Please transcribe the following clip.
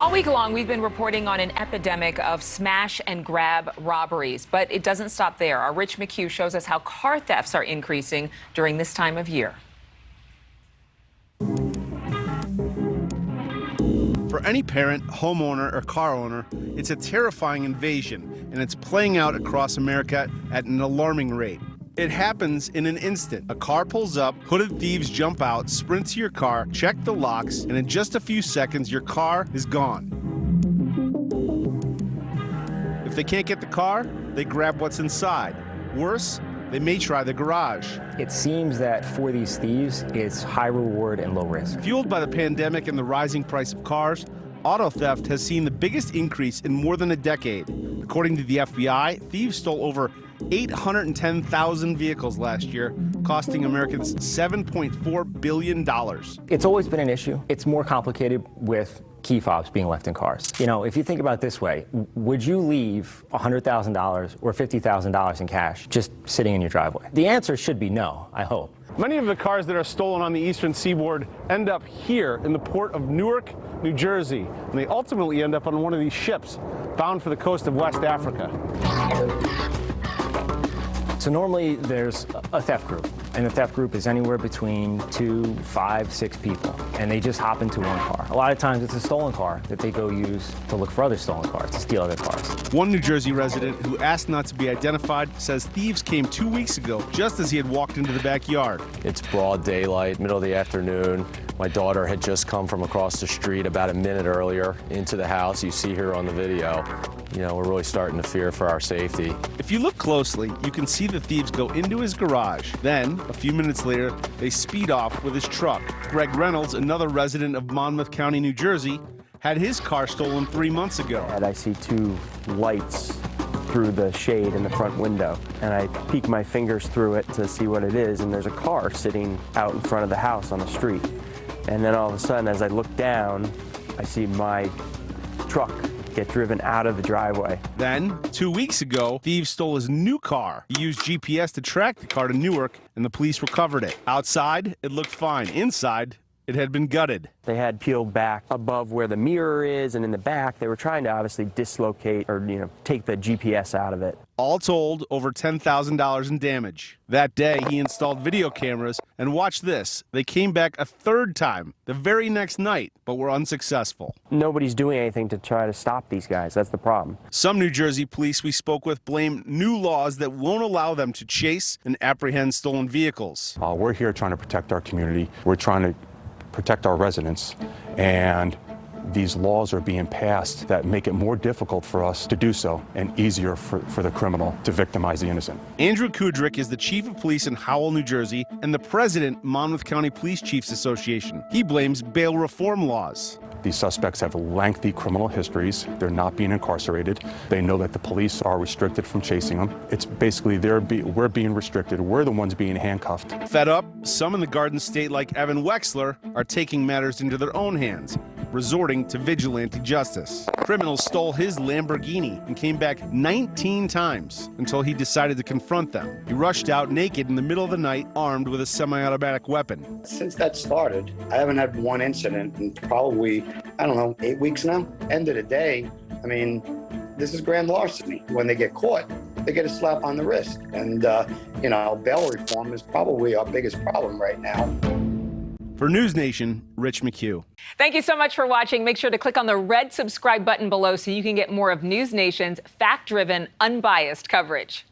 All week long, we've been reporting on an epidemic of smash and grab robberies, but it doesn't stop there. Our Rich McHugh shows us how car thefts are increasing during this time of year. For any parent, homeowner, or car owner, it's a terrifying invasion, and it's playing out across America at an alarming rate. It happens in an instant. A car pulls up, hooded thieves jump out, sprint to your car, check the locks, and in just a few seconds, your car is gone. If they can't get the car, they grab what's inside. Worse, they may try the garage. It seems that for these thieves, it's high reward and low risk. Fueled by the pandemic and the rising price of cars, auto theft has seen the biggest increase in more than a decade. According to the FBI, thieves stole over 810,000 vehicles last year, costing Americans $7.4 billion. It's always been an issue. It's more complicated with key fobs being left in cars. You know, if you think about it this way, would you leave $100,000 or $50,000 in cash just sitting in your driveway? The answer should be no, I hope. Many of the cars that are stolen on the eastern seaboard end up here in the port of Newark, New Jersey, and they ultimately end up on one of these ships bound for the coast of West Africa. So normally there's a theft group, and the theft group is anywhere between 2, 5, 6 people, and they just hop into one car. A lot of times it's a stolen car that they go use to look for other stolen cars, to steal other cars. One New Jersey resident who asked not to be identified says thieves came 2 weeks ago just as he had walked into the backyard. It's broad daylight, middle of the afternoon. My daughter had just come from across the street about a minute earlier into the house. You see her on the video. You know, we're really starting to fear for our safety. If you look closely, you can see the thieves go into his garage. Then, a few minutes later, they speed off with his truck. Greg Reynolds, another resident of Monmouth County, New Jersey, had his car stolen 3 months ago. And I see 2 lights through the shade in the front window, and I peek my fingers through it to see what it is, and there's a car sitting out in front of the house on the street. And then all of a sudden, as I look down, I see my truck get driven out of the driveway. Then, 2 weeks ago, thieves stole his new car. He used GPS to track the car to Newark, and the police recovered it. Outside, it looked fine. Inside, it had been gutted. They had peeled back above where the mirror is, and in the back, they were trying to obviously dislocate or, take the GPS out of it. All told, over $10,000 in damage. That day, he installed video cameras, and watch this. They came back a third time, the very next night, but were unsuccessful. Nobody's doing anything to try to stop these guys. That's the problem. Some New Jersey police we spoke with blame new laws that won't allow them to chase and apprehend stolen vehicles. We're here trying to protect our community. We're trying to protect our residents, and these laws are being passed that make it more difficult for us to do so and easier for the criminal to victimize the innocent. Andrew Kudrick is the chief of police in Howell, New Jersey, and the president, Monmouth County Police Chiefs Association. He blames bail reform laws. These suspects have lengthy criminal histories. They're not being incarcerated. They know that the police are restricted from chasing them. It's basically we're being restricted. We're the ones being handcuffed. Fed up, some in the Garden State, like Evan Wexler, are taking matters into their own hands, resorting to vigilante justice. Criminals stole his Lamborghini and came back 19 times until he decided to confront them. He rushed out naked in the middle of the night, armed with a semi-automatic weapon. Since that started, I haven't had one incident in probably, 8 weeks now. End of the day, this is grand larceny. When they get caught, they get a slap on the wrist. And, bail reform is probably our biggest problem right now. For NewsNation, Rich McHugh. Thank you so much for watching. Make sure to click on the red subscribe button below so you can get more of NewsNation's fact-driven, unbiased coverage.